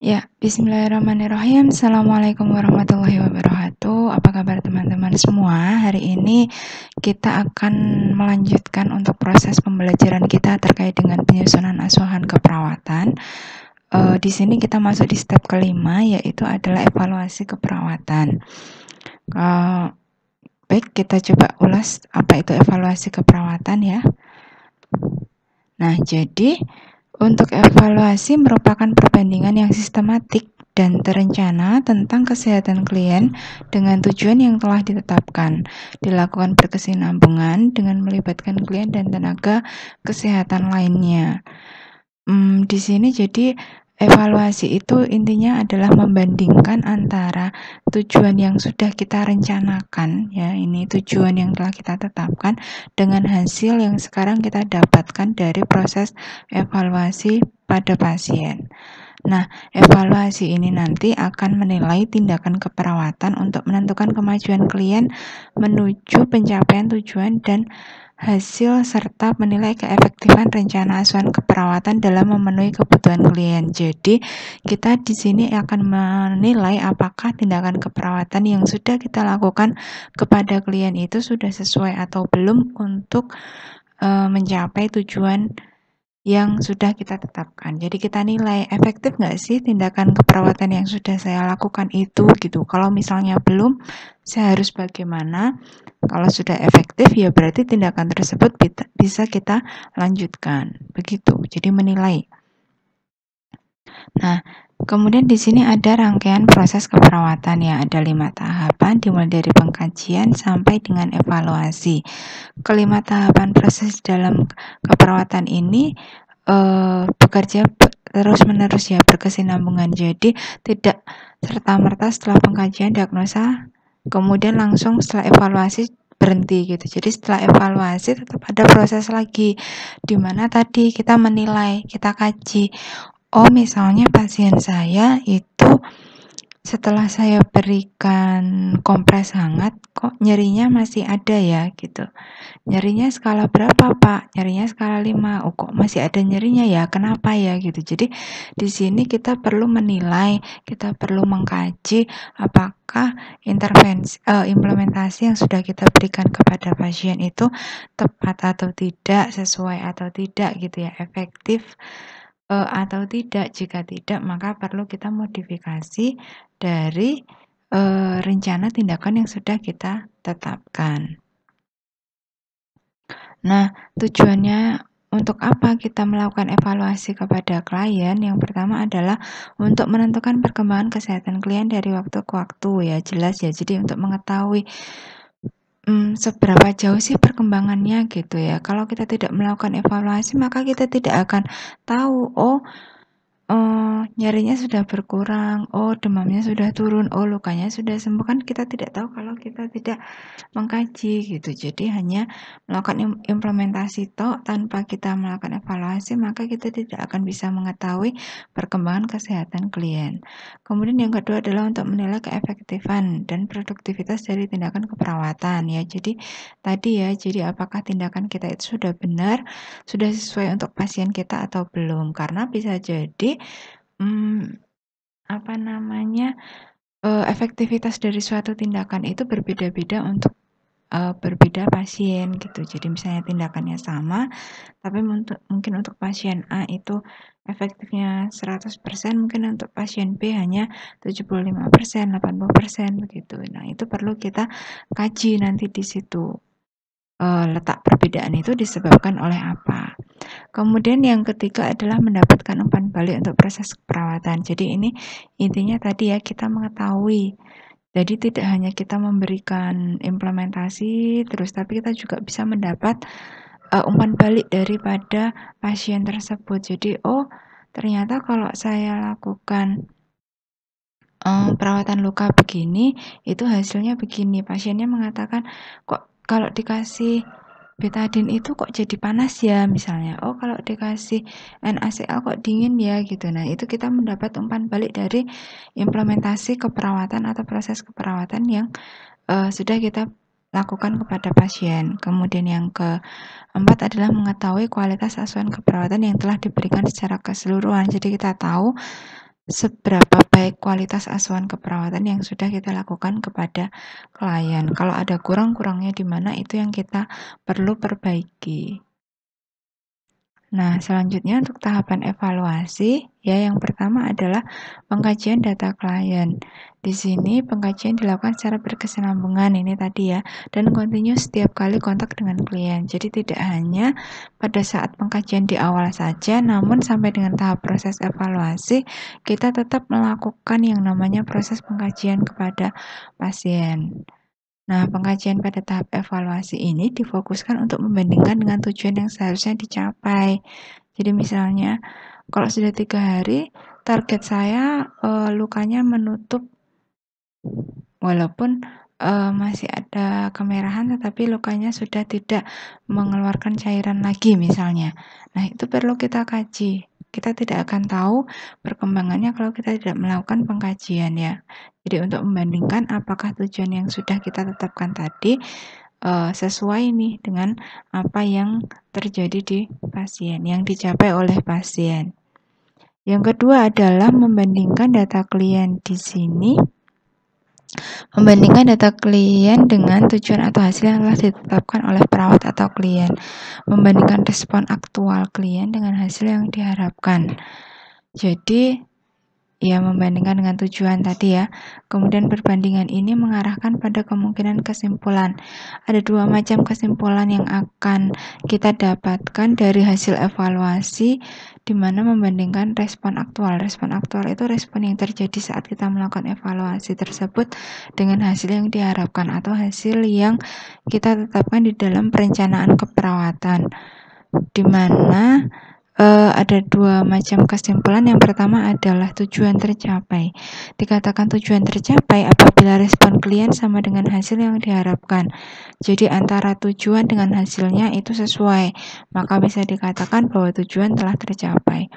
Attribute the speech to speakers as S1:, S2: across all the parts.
S1: Ya, bismillahirrahmanirrahim. Assalamualaikum warahmatullahi wabarakatuh. Apa kabar teman-teman semua? Hari ini kita akan melanjutkan untuk proses pembelajaran kita terkait dengan penyusunan asuhan keperawatan. Di sini kita masuk di step kelima, yaitu adalah evaluasi keperawatan. Baik, kita coba ulas apa itu evaluasi keperawatan ya. Nah, jadi untuk evaluasi merupakan perbandingan yang sistematik dan terencana tentang kesehatan klien dengan tujuan yang telah ditetapkan, dilakukan berkesinambungan dengan melibatkan klien dan tenaga kesehatan lainnya. Di sini jadi evaluasi itu intinya adalah membandingkan antara tujuan yang sudah kita rencanakan, ya, ini tujuan yang telah kita tetapkan dengan hasil yang sekarang kita dapatkan dari proses evaluasi pada pasien. Nah, evaluasi ini nanti akan menilai tindakan keperawatan untuk menentukan kemajuan klien menuju pencapaian tujuan dan hasil serta menilai keefektifan rencana asuhan keperawatan dalam memenuhi kebutuhan klien. Jadi, kita di sini akan menilai apakah tindakan keperawatan yang sudah kita lakukan kepada klien itu sudah sesuai atau belum untuk mencapai tujuan yang sudah kita tetapkan. Jadi kita nilai efektif nggak sih tindakan keperawatan yang sudah saya lakukan itu gitu. Kalau misalnya belum, saya harus bagaimana? Kalau sudah efektif ya berarti tindakan tersebut bisa kita lanjutkan. Begitu. Jadi menilai. Nah, kemudian di sini ada rangkaian proses keperawatan ya, ada 5 tahapan dimulai dari pengkajian sampai dengan evaluasi. Kelima tahapan proses dalam keperawatan ini bekerja terus-menerus ya, berkesinambungan. Jadi tidak serta-merta setelah pengkajian diagnosa kemudian langsung setelah evaluasi berhenti gitu. Jadi setelah evaluasi tetap ada proses lagi di mana tadi kita menilai, kita kaji. Oh, misalnya pasien saya itu setelah saya berikan kompres hangat kok nyerinya masih ada ya gitu. Nyerinya skala berapa, Pak? Nyerinya skala 5. Oh, kok masih ada nyerinya ya? Kenapa ya gitu. Jadi di sini kita perlu menilai, kita perlu mengkaji apakah implementasi yang sudah kita berikan kepada pasien itu tepat atau tidak, sesuai atau tidak gitu ya, efektif atau tidak. Jika tidak, maka perlu kita modifikasi dari rencana tindakan yang sudah kita tetapkan. Nah, tujuannya untuk apa kita melakukan evaluasi kepada klien? Yang pertama adalah untuk menentukan perkembangan kesehatan klien dari waktu ke waktu ya, jelas ya. Jadi untuk mengetahui seberapa jauh sih perkembangannya gitu ya. Kalau kita tidak melakukan evaluasi, maka kita tidak akan tahu, oh nyerinya sudah berkurang, oh demamnya sudah turun, oh lukanya sudah sembuh, kan kita tidak tahu kalau kita tidak mengkaji gitu. Jadi hanya melakukan implementasi tanpa kita melakukan evaluasi, maka kita tidak akan bisa mengetahui perkembangan kesehatan klien. Kemudian yang kedua adalah untuk menilai keefektifan dan produktivitas dari tindakan keperawatan ya. Jadi tadi ya, jadi apakah tindakan kita itu sudah benar, sudah sesuai untuk pasien kita atau belum? Karena bisa jadi Mmm, apa namanya, efektivitas dari suatu tindakan itu berbeda-beda untuk, berbeda pasien gitu. Jadi misalnya tindakannya sama, tapi mungkin untuk pasien A itu efektifnya 100%, mungkin untuk pasien B hanya 75%, 80% begitu. Nah, itu perlu kita kaji nanti di situ, letak perbedaan itu disebabkan oleh apa. Kemudian yang ketiga adalah mendapatkan umpan balik untuk proses perawatan. Jadi ini intinya tadi ya, kita mengetahui. Jadi tidak hanya kita memberikan implementasi terus, tapi kita juga bisa mendapat umpan balik daripada pasien tersebut. Jadi, oh ternyata kalau saya lakukan perawatan luka begini, itu hasilnya begini. Pasiennya mengatakan, kok kalau dikasih betadine itu kok jadi panas ya misalnya. Oh, kalau dikasih NaCl kok dingin ya gitu. Nah, itu kita mendapat umpan balik dari implementasi keperawatan atau proses keperawatan yang sudah kita lakukan kepada pasien. Kemudian yang keempat adalah mengetahui kualitas asuhan keperawatan yang telah diberikan secara keseluruhan. Jadi kita tahu seberapa baik kualitas asuhan keperawatan yang sudah kita lakukan kepada klien. Kalau ada kurang-kurangnya di mana, itu yang kita perlu perbaiki. Nah, selanjutnya untuk tahapan evaluasi, ya yang pertama adalah pengkajian data klien. Di sini pengkajian dilakukan secara berkesinambungan, ini tadi ya, dan kontinu setiap kali kontak dengan klien. Jadi tidak hanya pada saat pengkajian di awal saja, namun sampai dengan tahap proses evaluasi, kita tetap melakukan yang namanya proses pengkajian kepada pasien. Nah, pengkajian pada tahap evaluasi ini difokuskan untuk membandingkan dengan tujuan yang seharusnya dicapai. Jadi misalnya, kalau sudah 3 hari, target saya lukanya menutup, walaupun masih ada kemerahan, tetapi lukanya sudah tidak mengeluarkan cairan lagi misalnya. Nah, itu perlu kita kaji. Kita tidak akan tahu perkembangannya kalau kita tidak melakukan pengkajian ya. Jadi untuk membandingkan apakah tujuan yang sudah kita tetapkan tadi sesuai nih dengan apa yang terjadi di pasien, yang dicapai oleh pasien. Yang kedua adalah membandingkan data klien. Di sini membandingkan data klien dengan tujuan atau hasil yang telah ditetapkan oleh perawat atau klien. Membandingkan respon aktual klien dengan hasil yang diharapkan. Jadi ya membandingkan dengan tujuan tadi ya. Kemudian perbandingan ini mengarahkan pada kemungkinan kesimpulan. Ada 2 macam kesimpulan yang akan kita dapatkan dari hasil evaluasi, di mana membandingkan respon aktual. Respon aktual itu respon yang terjadi saat kita melakukan evaluasi tersebut dengan hasil yang diharapkan atau hasil yang kita tetapkan di dalam perencanaan keperawatan, di mana ada 2 macam kesimpulan. Yang pertama adalah tujuan tercapai. Dikatakan tujuan tercapai apabila respon klien sama dengan hasil yang diharapkan. Jadi antara tujuan dengan hasilnya itu sesuai, maka bisa dikatakan bahwa tujuan telah tercapai.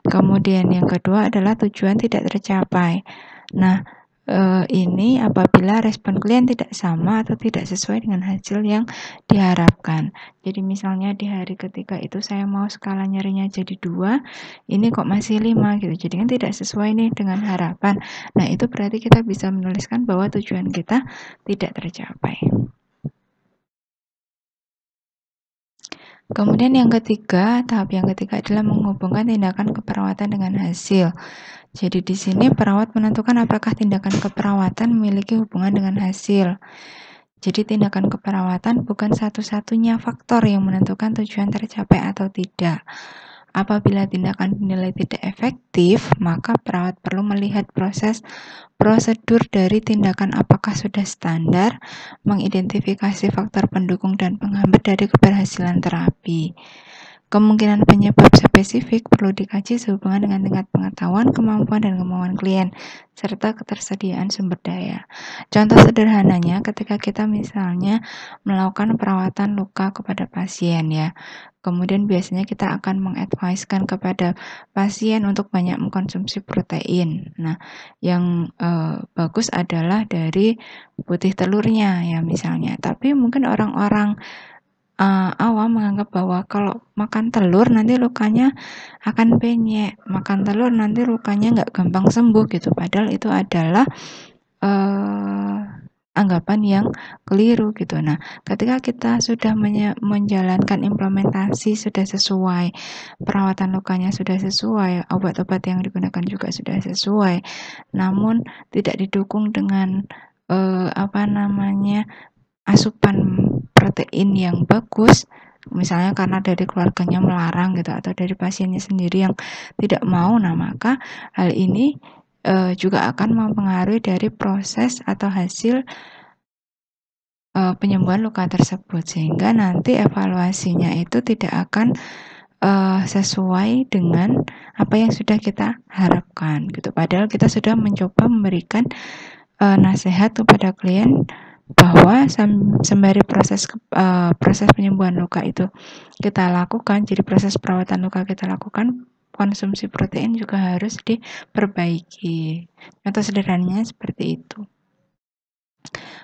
S1: Kemudian yang kedua adalah tujuan tidak tercapai. Nah, ini apabila respon klien tidak sama atau tidak sesuai dengan hasil yang diharapkan. Jadi misalnya di hari ketiga itu saya mau skala nyerinya jadi 2, ini kok masih 5 gitu. Jadi kan tidak sesuai nih dengan harapan. Nah, itu berarti kita bisa menuliskan bahwa tujuan kita tidak tercapai. Kemudian yang ketiga, tahap yang ketiga adalah menghubungkan tindakan keperawatan dengan hasil. Jadi di sini perawat menentukan apakah tindakan keperawatan memiliki hubungan dengan hasil. Jadi tindakan keperawatan bukan satu-satunya faktor yang menentukan tujuan tercapai atau tidak. Apabila tindakan dinilai tidak efektif, maka perawat perlu melihat prosedur dari tindakan apakah sudah standar, mengidentifikasi faktor pendukung dan penghambat dari keberhasilan terapi. Kemungkinan penyebab spesifik perlu dikaji sehubungan dengan tingkat pengetahuan, kemampuan, dan kemauan klien, serta ketersediaan sumber daya. Contoh sederhananya ketika kita misalnya melakukan perawatan luka kepada pasien ya, kemudian biasanya kita akan mengadviskan kepada pasien untuk banyak mengkonsumsi protein. Nah, yang bagus adalah dari putih telurnya ya misalnya, tapi mungkin orang-orang awam menganggap bahwa kalau makan telur nanti lukanya akan penyek, makan telur nanti lukanya nggak gampang sembuh gitu. Padahal itu adalah anggapan yang keliru gitu. Nah, ketika kita sudah menjalankan implementasi sudah sesuai, perawatan lukanya sudah sesuai, obat-obat yang digunakan juga sudah sesuai, namun tidak didukung dengan asupan protein yang bagus, misalnya karena dari keluarganya melarang gitu atau dari pasiennya sendiri yang tidak mau, nah maka hal ini juga akan mempengaruhi dari proses atau hasil penyembuhan luka tersebut, sehingga nanti evaluasinya itu tidak akan sesuai dengan apa yang sudah kita harapkan gitu. Padahal kita sudah mencoba memberikan nasihat kepada klien bahwa sembari proses penyembuhan luka itu kita lakukan, jadi proses perawatan luka kita lakukan, konsumsi protein juga harus diperbaiki. Contoh sederhananya seperti itu.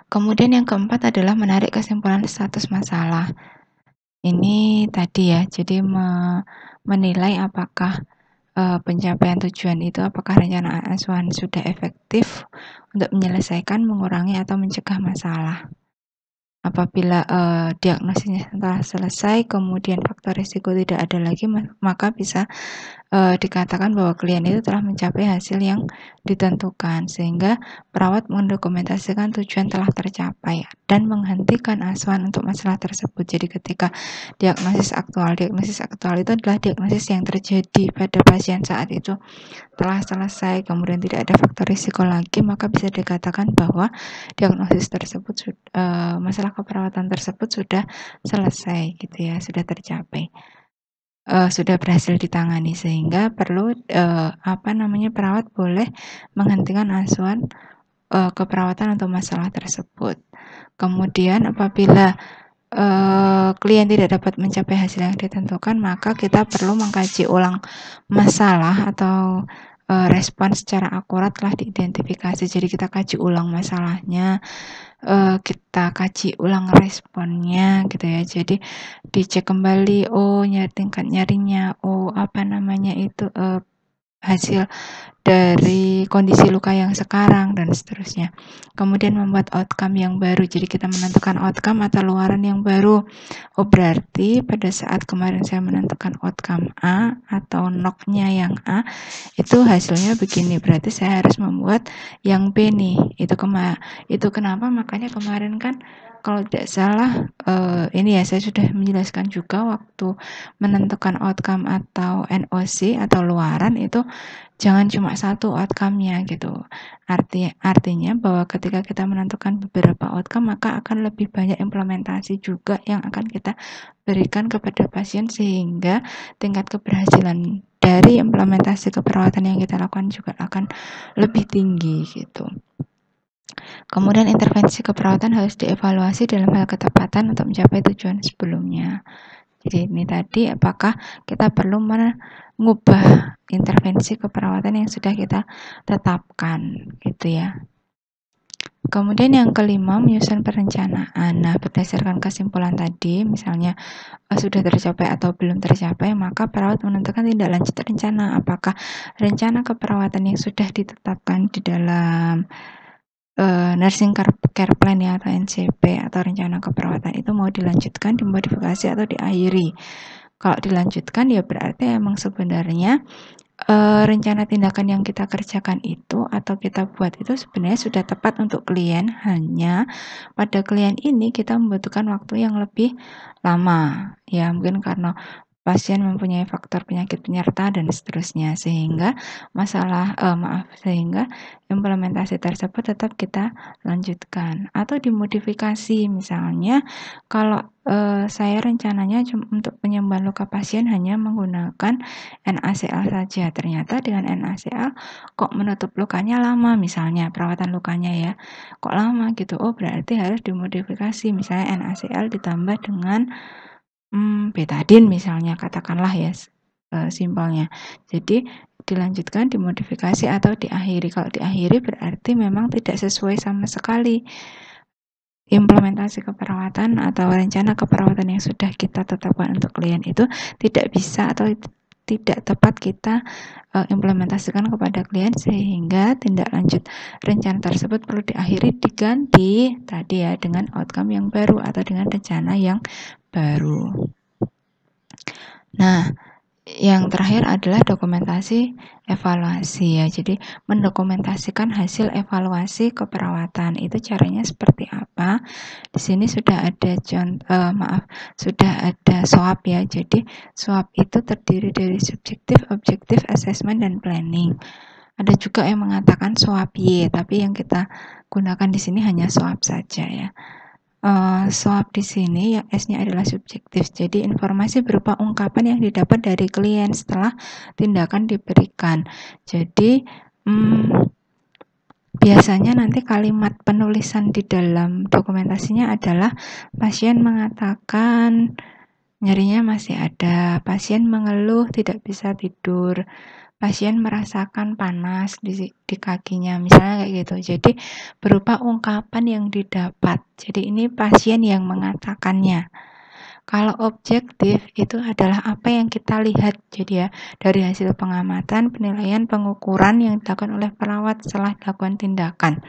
S1: Kemudian yang keempat adalah menarik kesimpulan status masalah. Ini tadi ya, jadi menilai apakah pencapaian tujuan itu apakah rencana asuhan sudah efektif untuk menyelesaikan, mengurangi, atau mencegah masalah. Apabila diagnosisnya telah selesai, kemudian faktor risiko tidak ada lagi, maka bisa dikatakan bahwa klien itu telah mencapai hasil yang ditentukan, sehingga perawat mendokumentasikan tujuan telah tercapai dan menghentikan asuhan untuk masalah tersebut. Jadi ketika diagnosis aktual itu adalah diagnosis yang terjadi pada pasien saat itu telah selesai, kemudian tidak ada faktor risiko lagi, maka bisa dikatakan bahwa diagnosis tersebut masalah keperawatan tersebut sudah selesai gitu ya, sudah tercapai, sudah berhasil ditangani, sehingga perlu perawat boleh menghentikan asuhan keperawatan untuk masalah tersebut. Kemudian apabila klien tidak dapat mencapai hasil yang ditentukan, maka kita perlu mengkaji ulang masalah atau respon secara akurat telah diidentifikasi. Jadi kita kaji ulang masalahnya, kita kaji ulang responnya gitu ya. Jadi dicek kembali, tingkat nyerinya, hasil dari kondisi luka yang sekarang dan seterusnya. Kemudian membuat outcome yang baru. Jadi kita menentukan outcome atau luaran yang baru. Oh, berarti pada saat kemarin saya menentukan outcome A atau NOC-nya yang A, itu hasilnya begini. Berarti saya harus membuat yang B nih. Itu kenapa makanya kemarin kan kalau tidak salah ini ya, saya sudah menjelaskan juga waktu menentukan outcome atau NOC atau luaran itu jangan cuma satu outcome-nya gitu. Artinya bahwa ketika kita menentukan beberapa outcome, maka akan lebih banyak implementasi juga yang akan kita berikan kepada pasien, sehingga tingkat keberhasilan dari implementasi keperawatan yang kita lakukan juga akan lebih tinggi gitu. Kemudian intervensi keperawatan harus dievaluasi dalam hal ketepatan untuk mencapai tujuan sebelumnya. Jadi ini tadi apakah kita perlu mengubah intervensi keperawatan yang sudah kita tetapkan gitu ya. Kemudian yang kelima, menyusun perencanaan. Nah, berdasarkan kesimpulan tadi, misalnya sudah tercapai atau belum tercapai, maka perawat menentukan tindak lanjut rencana. Apakah rencana keperawatan yang sudah ditetapkan di dalam nursing care plan ya, atau NCP atau rencana keperawatan itu mau dilanjutkan, dimodifikasi, atau diakhiri. Kalau dilanjutkan ya berarti emang sebenarnya rencana tindakan yang kita kerjakan itu atau kita buat itu sebenarnya sudah tepat untuk klien, hanya pada klien ini kita membutuhkan waktu yang lebih lama ya, mungkin karena pasien mempunyai faktor penyakit penyerta dan seterusnya, sehingga sehingga implementasi tersebut tetap kita lanjutkan atau dimodifikasi. Misalnya kalau saya rencananya untuk penyembuhan luka pasien hanya menggunakan NaCl saja, ternyata dengan NaCl kok menutup lukanya lama, misalnya perawatan lukanya ya kok lama gitu, berarti harus dimodifikasi, misalnya NaCl ditambah dengan betadine misalnya, katakanlah ya simpelnya. Jadi dilanjutkan, dimodifikasi, atau diakhiri. Kalau diakhiri berarti memang tidak sesuai sama sekali implementasi keperawatan atau rencana keperawatan yang sudah kita tetapkan untuk klien itu tidak bisa atau tidak tepat kita implementasikan kepada klien, sehingga tindak lanjut rencana tersebut perlu diakhiri, diganti tadi ya dengan outcome yang baru atau dengan rencana yang baru. Nah, yang terakhir adalah dokumentasi evaluasi ya. Jadi mendokumentasikan hasil evaluasi keperawatan itu caranya seperti apa? Di sini sudah ada sudah ada SWOT ya. Jadi SWOT itu terdiri dari subjektif, objektif, assessment, dan planning. Ada juga yang mengatakan SWOT-Y, tapi yang kita gunakan di sini hanya SWOT saja ya. SWOT di sini yang S-nya adalah subjektif. Jadi informasi berupa ungkapan yang didapat dari klien setelah tindakan diberikan. Jadi biasanya nanti kalimat penulisan di dalam dokumentasinya adalah pasien mengatakan nyerinya masih ada, pasien mengeluh tidak bisa tidur, pasien merasakan panas di kakinya, misalnya kayak gitu. Jadi berupa ungkapan yang didapat. Jadi ini pasien yang mengatakannya. Kalau objektif itu adalah apa yang kita lihat, jadi ya dari hasil pengamatan, penilaian, pengukuran yang dilakukan oleh perawat setelah dilakukan tindakan.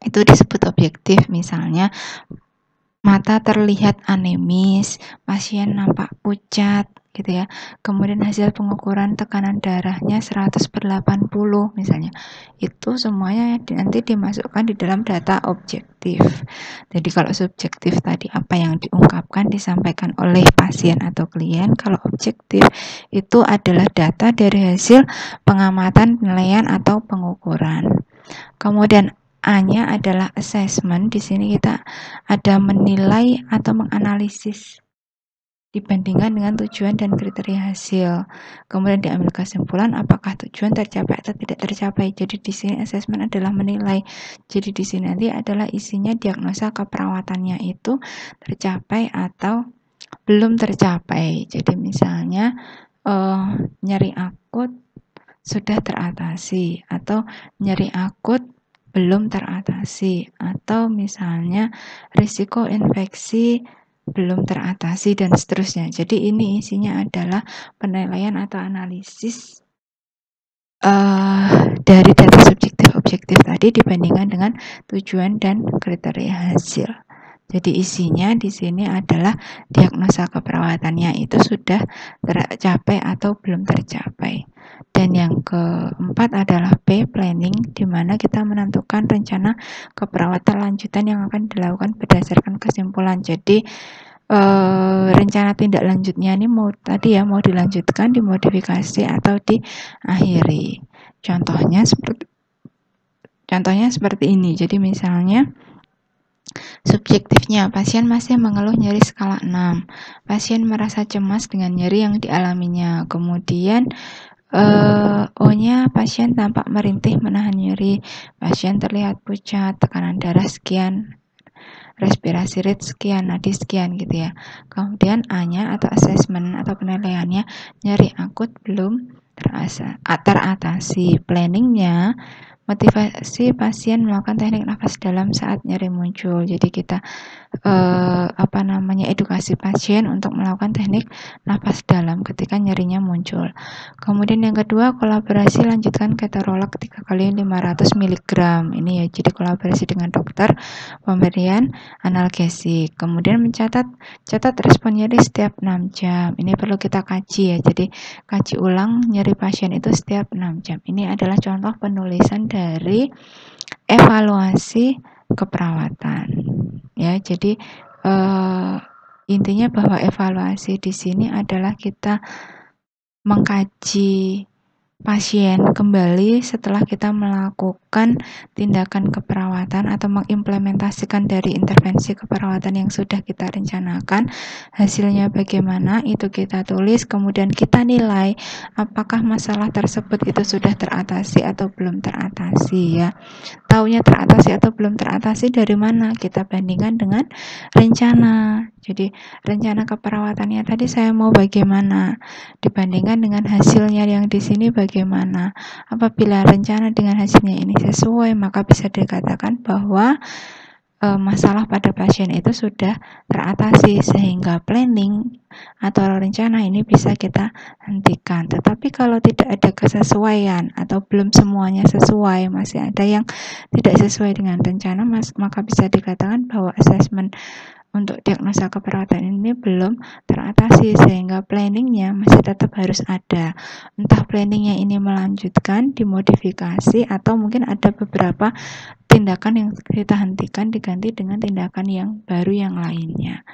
S1: Itu disebut objektif, misalnya mata terlihat anemis, pasien nampak pucat, gitu ya. Kemudian hasil pengukuran tekanan darahnya 100/80 misalnya. Itu semuanya nanti dimasukkan di dalam data objektif. Jadi kalau subjektif tadi apa yang diungkapkan disampaikan oleh pasien atau klien, kalau objektif itu adalah data dari hasil pengamatan, penilaian atau pengukuran. Kemudian A-nya adalah assessment. Di sini kita ada menilai atau menganalisis dibandingkan dengan tujuan dan kriteria hasil. Kemudian diambil kesimpulan apakah tujuan tercapai atau tidak tercapai. Jadi di sini assessment adalah menilai. Jadi di sini nanti adalah isinya diagnosa keperawatannya itu tercapai atau belum tercapai. Jadi misalnya nyeri akut sudah teratasi atau nyeri akut belum teratasi, atau misalnya risiko infeksi belum teratasi dan seterusnya. Jadi ini isinya adalah penilaian atau analisis dari data subjektif objektif tadi dibandingkan dengan tujuan dan kriteria hasil. Jadi isinya di sini adalah diagnosa keperawatannya itu sudah tercapai atau belum tercapai. Dan yang keempat adalah P, planning, di mana kita menentukan rencana keperawatan lanjutan yang akan dilakukan berdasarkan kesimpulan. Jadi rencana tindak lanjutnya ini mau dilanjutkan, dimodifikasi atau diakhiri. Contohnya seperti ini. Jadi misalnya subjektifnya, pasien masih mengeluh nyeri skala 6. Pasien merasa cemas dengan nyeri yang dialaminya. Kemudian O-nya pasien tampak merintih menahan nyeri, pasien terlihat pucat, tekanan darah sekian, respirasi rate sekian, nadi sekian gitu ya. Kemudian A-nya atau assessment atau penilaiannya, nyeri akut belum teratasi. Planningnya, motivasi pasien melakukan teknik nafas dalam saat nyeri muncul. Jadi kita edukasi pasien untuk melakukan teknik nafas dalam ketika nyerinya muncul. Kemudian yang kedua, kolaborasi lanjutkan ketorolog 3 kali 500 mg. Ini ya, jadi kolaborasi dengan dokter, pemberian analgesik. Kemudian catat respon nyeri setiap 6 jam. Ini perlu kita kaji ya. Jadi kaji ulang nyeri pasien itu setiap 6 jam. Ini adalah contoh penulisan dari evaluasi keperawatan. Ya, jadi intinya bahwa evaluasi di sini adalah kita mengkaji pasien kembali setelah kita melakukan tindakan keperawatan atau mengimplementasikan dari intervensi keperawatan yang sudah kita rencanakan. Hasilnya bagaimana itu kita tulis, kemudian kita nilai apakah masalah tersebut itu sudah teratasi atau belum teratasi ya. Taunya teratasi atau belum teratasi dari mana? Kita bandingkan dengan rencana. Jadi rencana keperawatannya tadi saya mau bagaimana dibandingkan dengan hasilnya yang di sini bagaimana. Apabila rencana dengan hasilnya ini sesuai, maka bisa dikatakan bahwa masalah pada pasien itu sudah teratasi, sehingga planning atau rencana ini bisa kita hentikan. Tetapi kalau tidak ada kesesuaian atau belum semuanya sesuai, masih ada yang tidak sesuai dengan rencana, maka bisa dikatakan bahwa assessment untuk diagnosa keperawatan ini belum teratasi, sehingga planningnya masih tetap harus ada. Entah planningnya ini melanjutkan, dimodifikasi, atau mungkin ada beberapa tindakan yang kita hentikan diganti dengan tindakan yang baru yang lainnya.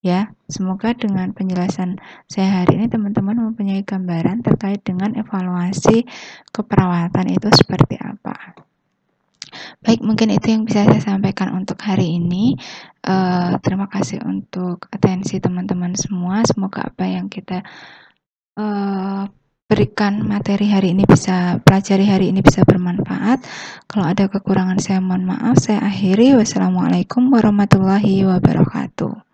S1: Ya, semoga dengan penjelasan saya hari ini teman-teman mempunyai gambaran terkait dengan evaluasi keperawatan itu seperti apa. Baik, mungkin itu yang bisa saya sampaikan untuk hari ini. Terima kasih untuk atensi teman-teman semua. Semoga apa yang kita berikan materi hari ini pelajari hari ini bisa bermanfaat. Kalau ada kekurangan saya mohon maaf. Saya akhiri. Wassalamualaikum warahmatullahi wabarakatuh.